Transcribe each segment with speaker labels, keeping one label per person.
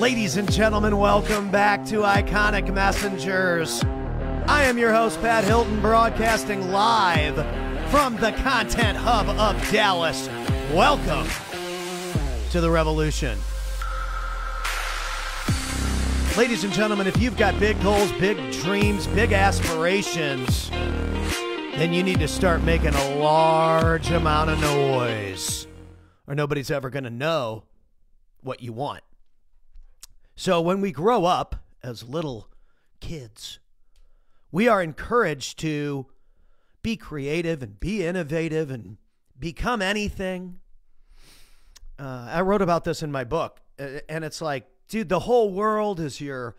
Speaker 1: Ladies and gentlemen, welcome back to Iconic Messengers. I am your host, Pat Hilton, broadcasting live from the content hub of Dallas. Welcome to the revolution. Ladies and gentlemen, if you've got big goals, big dreams, big aspirations, then you need to start making a large amount of noise, or nobody's ever going to know what you want. So when we grow up as little kids, we are encouraged to be creative and be innovative and become anything. I wrote about this in my book, and it's like, dude, the whole world is your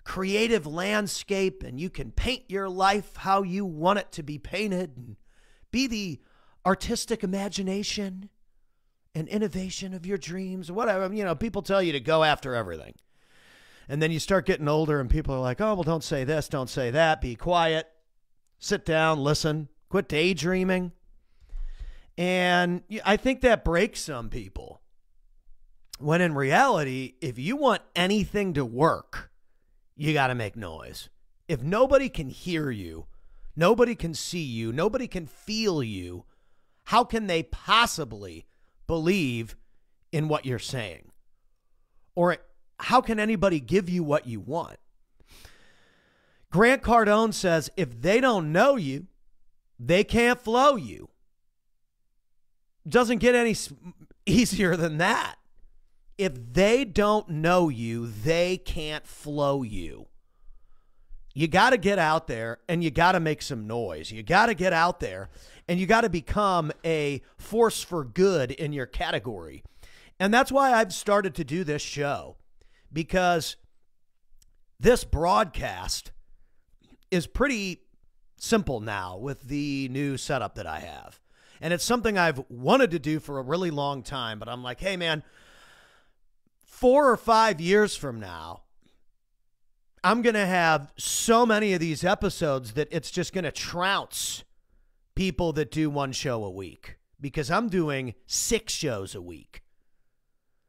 Speaker 1: creative landscape, and you can paint your life how you want it to be painted and be the artistic imagination and innovation of your dreams, whatever. You know, people tell you to go after everything. And then you start getting older and people are like, oh, well, don't say this, don't say that, be quiet, sit down, listen, quit daydreaming. And I think that breaks some people. When in reality, if you want anything to work, you got to make noise. If nobody can hear you, nobody can see you, nobody can feel you, how can they possibly believe in what you're saying? Or how can anybody give you what you want? Grant Cardone says, if they don't know you, they can't flow you. Doesn't get any easier than that. If they don't know you, they can't flow you. You got to get out there and you got to make some noise. You got to get out there and you got to become a force for good in your category. And that's why I've started to do this show, because this broadcast is pretty simple now with the new setup that I have. And it's something I've wanted to do for a really long time, but I'm like, hey, man, 4 or 5 years from now, I'm going to have so many of these episodes that it's just going to trounce people that do one show a week, because I'm doing 6 shows a week.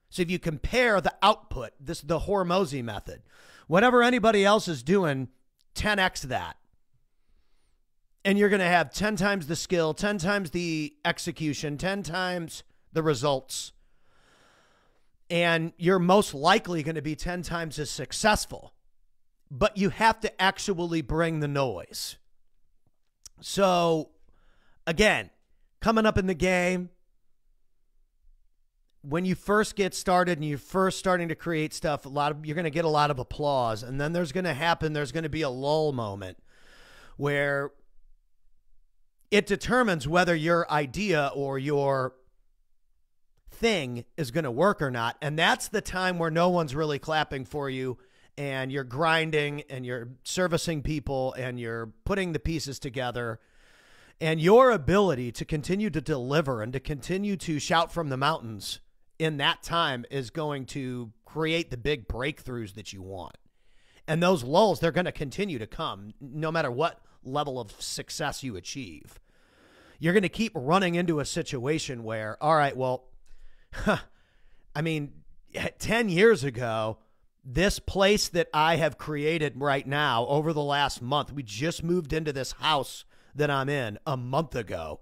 Speaker 1: So if you compare the output, this is the Hormozy method, whatever anybody else is doing, 10x that. And you're going to have 10 times the skill, 10 times the execution, 10 times the results. And you're most likely going to be 10 times as successful. But you have to actually bring the noise. So, again, coming up in the game, when you first get started and you're first starting to create stuff, you're going to get a lot of applause. And then there's going to be a lull moment where it determines whether your idea or your thing is going to work or not. And that's the time where no one's really clapping for you, and you're grinding and you're servicing people and you're putting the pieces together. And your ability to continue to deliver and to continue to shout from the mountains in that time is going to create the big breakthroughs that you want. And those lulls, they're going to continue to come no matter what level of success you achieve. You're going to keep running into a situation where, all right, well, I mean, 10 years ago, this place that I have created right now over the last month, we just moved into this house that I'm in a month ago.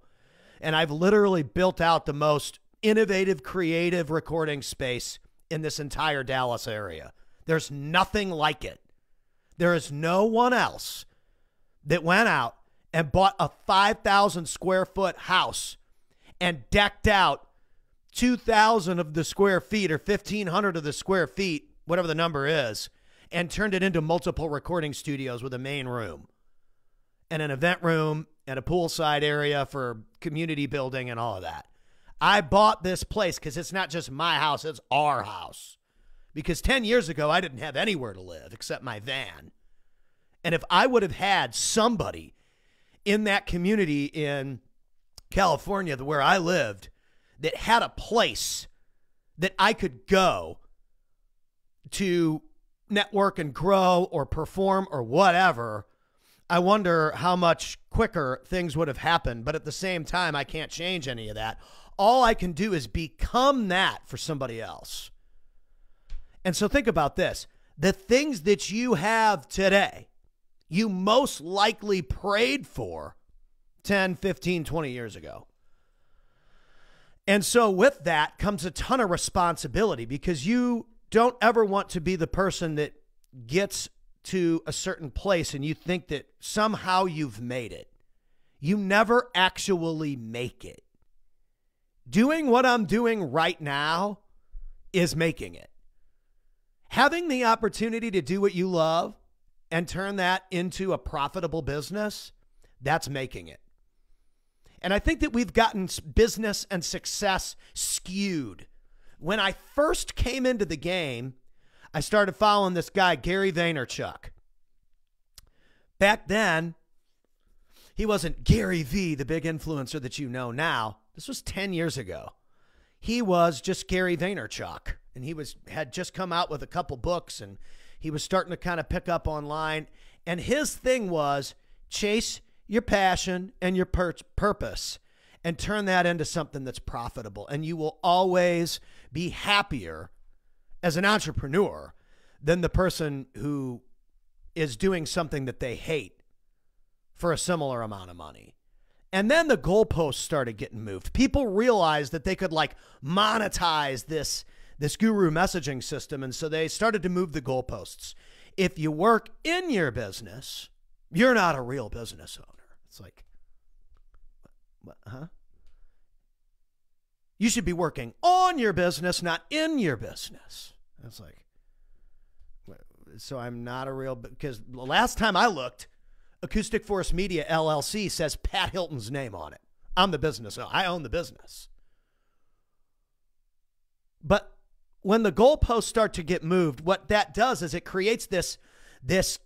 Speaker 1: And I've literally built out the most innovative, creative recording space in this entire Dallas area. There's nothing like it. There is no one else that went out and bought a 5,000 square foot house and decked out 2,000 of the square feet or 1,500 of the square feet, whatever the number is, and turned it into multiple recording studios with a main room and an event room and a poolside area for community building and all of that. I bought this place because it's not just my house, it's our house. Because 10 years ago, I didn't have anywhere to live except my van. And if I would have had somebody in that community in California, where I lived, that had a place that I could go to network and grow or perform or whatever, I wonder how much quicker things would have happened. But at the same time, I can't change any of that. All I can do is become that for somebody else. And so think about this. The things that you have today, you most likely prayed for 10, 15, 20 years ago. And so with that comes a ton of responsibility, because you don't ever want to be the person that gets to a certain place and you think that somehow you've made it. You never actually make it. Doing what I'm doing right now is making it. Having the opportunity to do what you love and turn that into a profitable business, that's making it. And I think that we've gotten business and success skewed. When I first came into the game, I started following this guy, Gary Vaynerchuk. Back then, he wasn't Gary V, the big influencer that you know now. This was 10 years ago. He was just Gary Vaynerchuk, and he had just come out with a couple books, and he was starting to kind of pick up online. And his thing was chase your passion and your purpose and turn that into something that's profitable. And you will always be happier as an entrepreneur than the person who is doing something that they hate for a similar amount of money. And then the goalposts started getting moved. People realized that they could like monetize this guru messaging system. And so they started to move the goalposts. If you work in your business, you're not a real business owner. It's like, what, huh? You should be working on your business, not in your business. It's like, so I'm not a real, because the last time I looked, Acoustic Force Media LLC says Pat Hilton's name on it. I'm the business owner. I own the business. But when the goalposts start to get moved, what that does is it creates this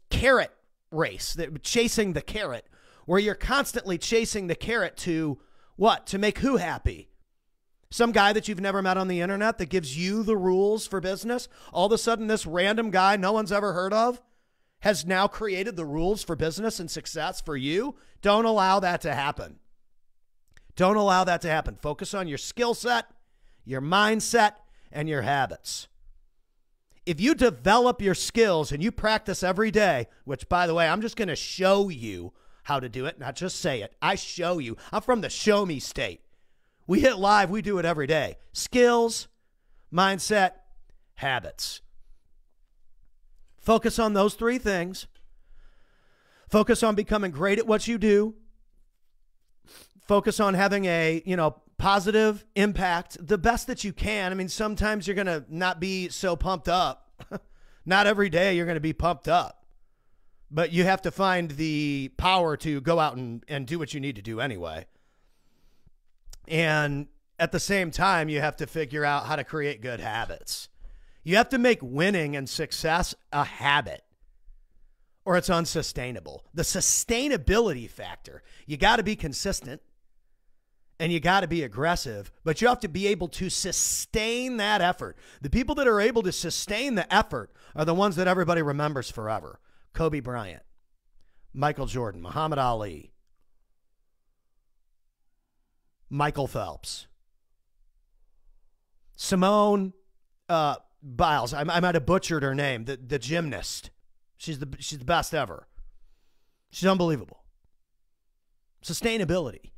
Speaker 1: carrot race, chasing the carrot, where you're constantly chasing the carrot to what? To make who happy? Some guy that you've never met on the internet that gives you the rules for business. All of a sudden, this random guy no one's ever heard of has now created the rules for business and success for you. Don't allow that to happen. Don't allow that to happen. Focus on your skill set, your mindset, and your habits. If you develop your skills and you practice every day, which, by the way, I'm just going to show you how to do it, not just say it. I show you. I'm from the show me state. We hit live. We do it every day. Skills, mindset, habits. Focus on those three things. Focus on becoming great at what you do. Focus on having a, positive impact, the best that you can. I mean, sometimes you're going to not be so pumped up. Not every day you're going to be pumped up. But you have to find the power to go out and do what you need to do anyway. And at the same time, you have to figure out how to create good habits. You have to make winning and success a habit, or it's unsustainable. The sustainability factor, you got to be consistent and you got to be aggressive, but you have to be able to sustain that effort. The people that are able to sustain the effort are the ones that everybody remembers forever. Kobe Bryant, Michael Jordan, Muhammad Ali, Michael Phelps, Simone Biles. I might have butchered her name. The gymnast. She's the best ever. She's unbelievable. Sustainability.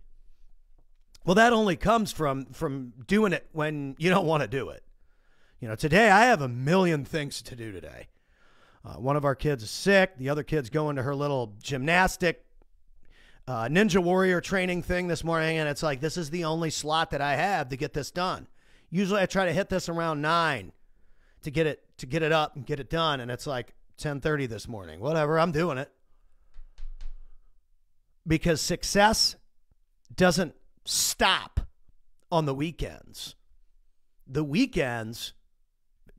Speaker 1: Well, that only comes from doing it when you don't want to do it. Today I have a million things to do today. One of our kids is sick. The other kid's going to her little gymnastic Ninja Warrior training thing this morning, and it's like, this is the only slot that I have to get this done. Usually I try to hit this around 9 to get it up and get it done, and it's like 10:30 this morning. Whatever, I'm doing it. Because success doesn't stop on the weekends. The weekends,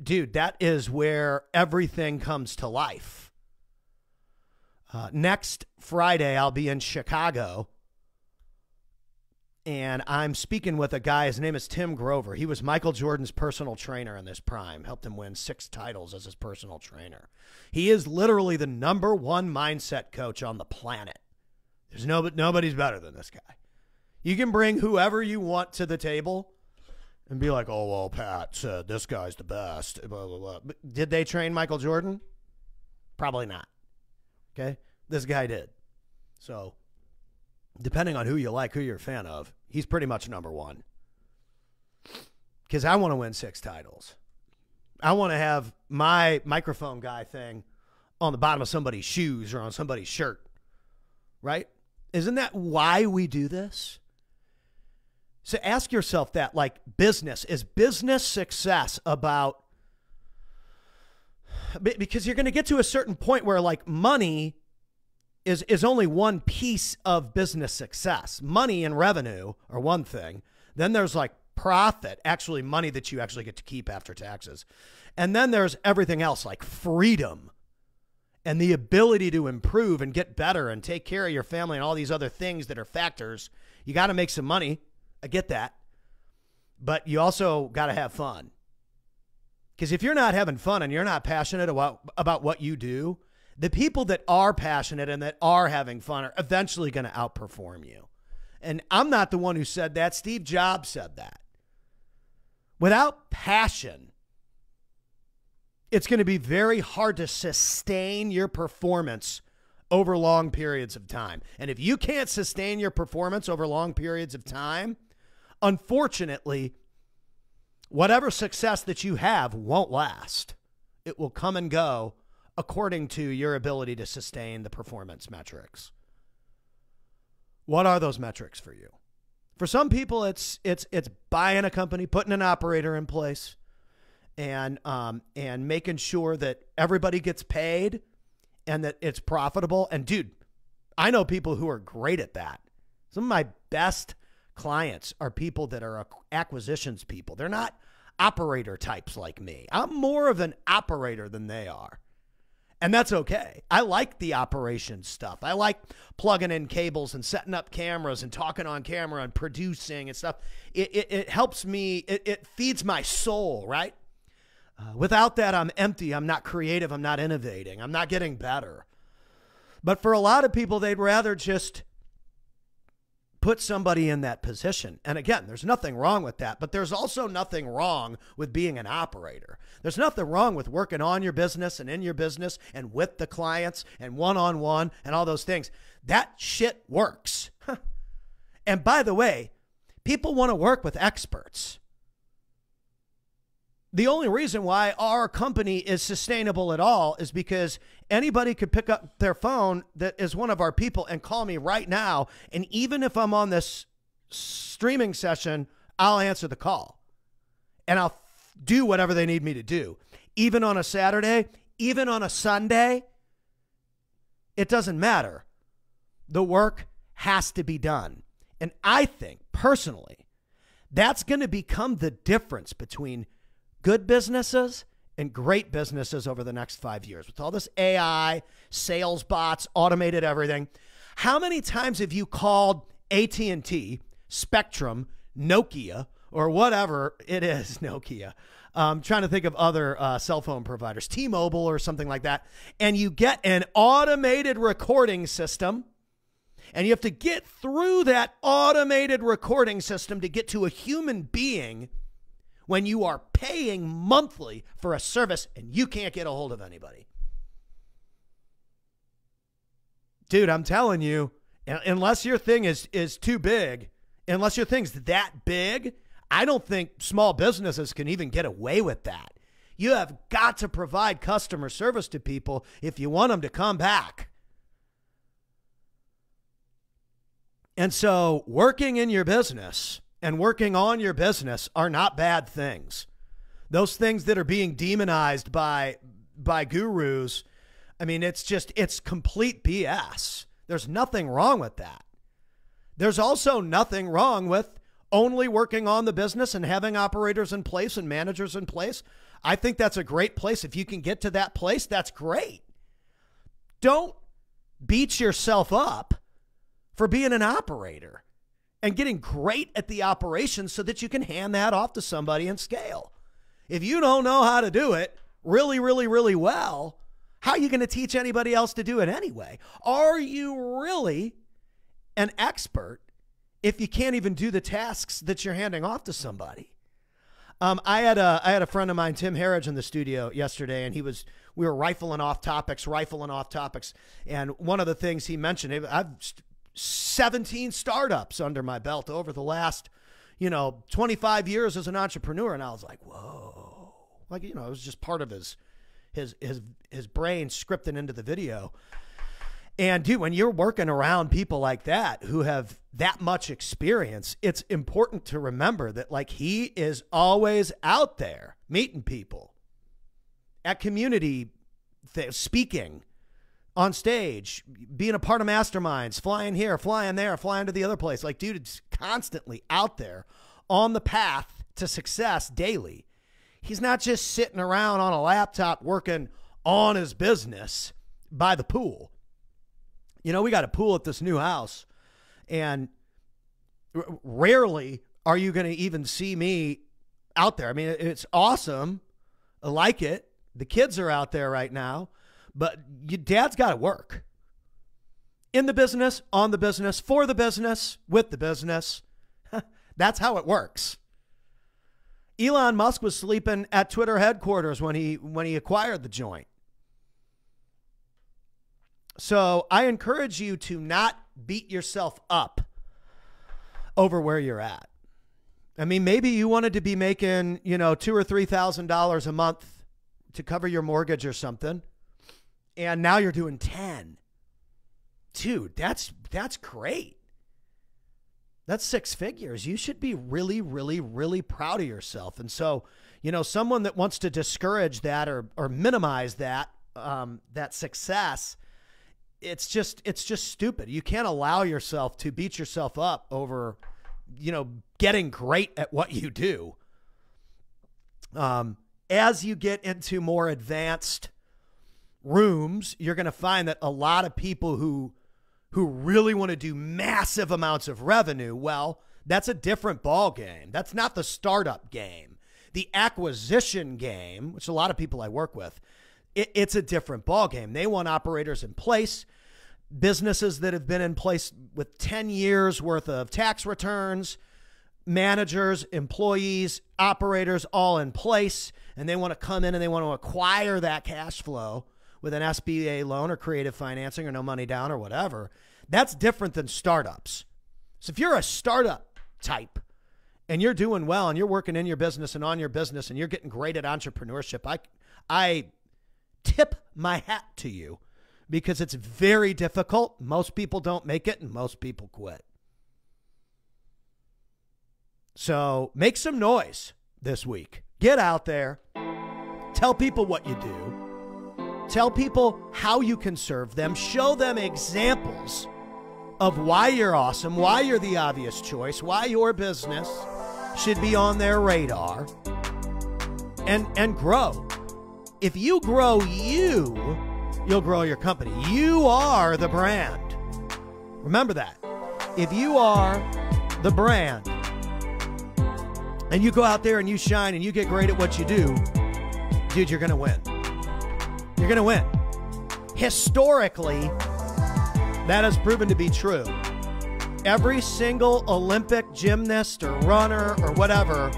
Speaker 1: dude, that is where everything comes to life. Next Friday, I'll be in Chicago, and I'm speaking with a guy. His name is Tim Grover. He was Michael Jordan's personal trainer in his prime, helped him win 6 titles as his personal trainer. He is literally the #1 mindset coach on the planet. There's nobody's better than this guy. You can bring whoever you want to the table, and be like, oh, well, Pat said this guy's the best, blah, blah, blah. But did they train Michael Jordan? Probably not. Okay? This guy did. So, depending on who you like, who you're a fan of, he's pretty much number one. Because I want to win 6 titles. I want to have my microphone guy thing on the bottom of somebody's shoes or on somebody's shirt. Right? Isn't that why we do this? So ask yourself that, like, business. Is business success about... Because you're going to get to a certain point where, like, money is only one piece of business success. Money and revenue are one thing. Then there's, like, profit, actually money that you actually get to keep after taxes. And then there's everything else, like freedom and the ability to improve and get better and take care of your family and all these other things that are factors. You got to make some money. I get that. But you also got to have fun. Because if you're not having fun and you're not passionate about what you do, the people that are passionate and that are having fun are eventually going to outperform you. And I'm not the one who said that. Steve Jobs said that. Without passion, it's going to be very hard to sustain your performance over long periods of time. And if you can't sustain your performance over long periods of time, unfortunately, whatever success that you have won't last. It will come and go according to your ability to sustain the performance metrics. What are those metrics for you? For some people, it's buying a company, putting an operator in place, and making sure that everybody gets paid and that it's profitable. And dude, I know people who are great at that. Some of my best clients are people that are acquisitions people. They're not operator types like me. I'm more of an operator than they are. And that's okay. I like the operations stuff. I like plugging in cables and setting up cameras and talking on camera and producing and stuff. It helps me. It feeds my soul, right? Without that, I'm empty. I'm not creative. I'm not innovating. I'm not getting better. But for a lot of people, they'd rather just put somebody in that position. And again, there's nothing wrong with that, but there's also nothing wrong with being an operator. There's nothing wrong with working on your business and in your business and with the clients and one-on-one and all those things. That shit works. And by the way, people want to work with experts. The only reason why our company is sustainable at all is because anybody could pick up their phone that is one of our people and call me right now. And even if I'm on this streaming session, I'll answer the call and I'll do whatever they need me to do. Even on a Saturday, even on a Sunday, it doesn't matter. The work has to be done. And I think personally, that's going to become the difference between good businesses and great businesses over the next 5 years. With all this AI, sales bots, automated everything. How many times have you called AT&T, Spectrum, Nokia, or whatever it is, Nokia? Trying to think of other cell phone providers, T-Mobile or something like that. And you get an automated recording system. And you have to get through that automated recording system to get to a human being when you are paying monthly for a service and you can't get a hold of anybody. Dude, I'm telling you, unless your thing is too big, unless your thing's that big, I don't think small businesses can even get away with that. You have got to provide customer service to people if you want them to come back. And so working in your business and working on your business are not bad things. Those things that are being demonized by gurus, I mean, it's complete BS. There's nothing wrong with that. There's also nothing wrong with only working on the business and having operators in place and managers in place. I think that's a great place. If you can get to that place, that's great. Don't beat yourself up for being an operator and getting great at the operations so that you can hand that off to somebody and scale. If you don't know how to do it really, really, really well, how are you going to teach anybody else to do it anyway? Are you really an expert if you can't even do the tasks that you're handing off to somebody? I had a friend of mine, Tim Harridge, in the studio yesterday, and we were rifling off topics. And one of the things he mentioned, I've 17 startups under my belt over the last, 25 years as an entrepreneur. And I was like, whoa, it was just part of his brain scripting into the video. And dude, when you're working around people like that who have that much experience, it's important to remember that he is always out there meeting people at community speaking on stage, being a part of masterminds, flying here, flying there, flying to the other place. Dude, it's constantly out there on the path to success daily. He's not just sitting around on a laptop working on his business by the pool. We got a pool at this new house, and rarely are you going to even see me out there. I mean, it's awesome. I like it. The kids are out there right now, but your dad's got to work in the business, on the business, for the business, with the business. That's how it works. Elon Musk was sleeping at Twitter headquarters when he acquired the joint. So I encourage you to not beat yourself up over where you're at. I mean, maybe you wanted to be making, $2,000 or $3,000 a month to cover your mortgage or something, and now you're doing 10. Dude, that's great. That's 6 figures. You should be really, really, really proud of yourself. And so, someone that wants to discourage that or minimize that success, it's just stupid. You can't allow yourself to beat yourself up over, getting great at what you do. As you get into more advanced rooms, you're going to find that a lot of people who really want to do massive amounts of revenue, well, that's a different ball game. That's not the startup game. The acquisition game, which a lot of people I work with, it's a different ball game. They want operators in place, businesses that have been in place with 10 years worth of tax returns, managers, employees, operators all in place, and they want to come in and they want to acquire that cash flow with an SBA loan or creative financing or no money down or whatever. That's different than startups. So if you're a startup type and you're doing well and you're working in your business and on your business and you're getting great at entrepreneurship, I tip my hat to you, because it's very difficult. Most people don't make it and most people quit. So make some noise this week. Get out there. Tell people what you do. Tell people how you can serve them. Show them examples of why you're awesome, why you're the obvious choice, why your business should be on their radar, and grow. If you grow you'll grow your company. You are the brand. Remember that. If you are the brand and you go out there and you shine and you get great at what you do, dude, you're going to win. You're going to win. Historically, that has proven to be true. Every single Olympic gymnast or runner or whatever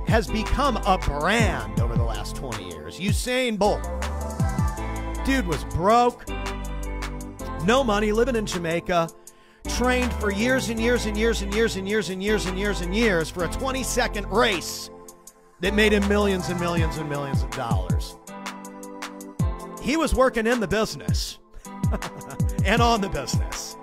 Speaker 1: has become a brand over the last 20 years. Usain Bolt. Dude was broke, no money, living in Jamaica, trained for years and years and years and years and years and years and years and years for a 20-second race that made him millions and millions and millions of dollars. He was working in the business and on the business.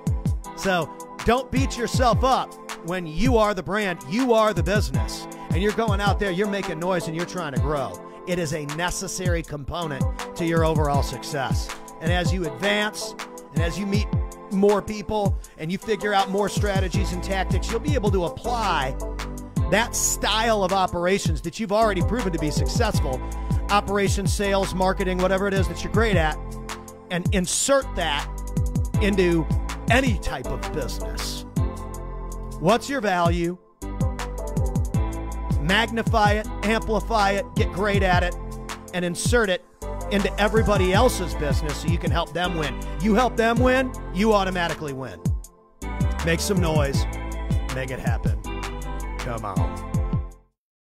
Speaker 1: So don't beat yourself up when you are the brand, you are the business, and you're going out there, you're making noise and you're trying to grow. It is a necessary component to your overall success. And as you advance and as you meet more people and you figure out more strategies and tactics, you'll be able to apply that style of operations that you've already proven to be successful, operations, sales, marketing, whatever it is that you're great at, and insert that into any type of business. What's your value? Magnify it, amplify it, get great at it, and insert it into everybody else's business so you can help them win. You help them win, you automatically win. Make some noise. Make it happen. Come on.